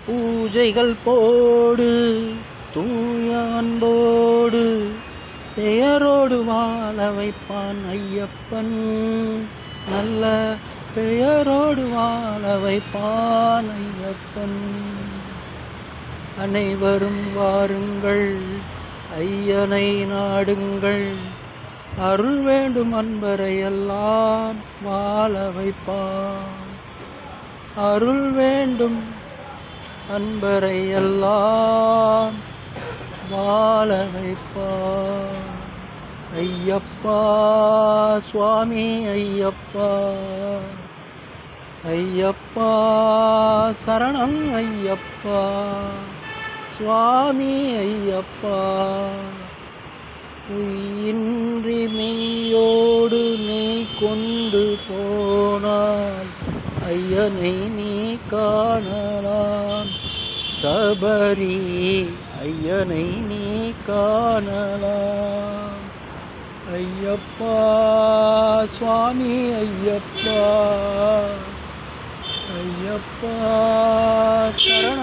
பூஜைகள் போடு தூய அன்போடு பெயரோடு வாழ வைப்பான் ஐயப்பன். நல்ல பெயரோடு வாழ வைப்பான் ஐயப்பன். அனைவரும் வாருங்கள் ஐயனை நாடுங்கள். அருள் வேண்டும் அன்பரை எல்லாம் வாழ வைப்பான். அருள் வேண்டும் அன்பரை எல்லாம் வாழ வைப்பான். ஐயப்பா சுவாமி ஐயப்பா, ஐயப்பா சரணம் ஐயப்பா, சுவாமி ஐயப்பா. உயின்றி மெய்யோடு நீ கொண்டு போனால் ஐயனை நீ காணலாம். சபரி ஐயனை நீ காணலாம். ஐயப்பா சுவாமி ஐயப்பா, ஐயப்பா சரணம்.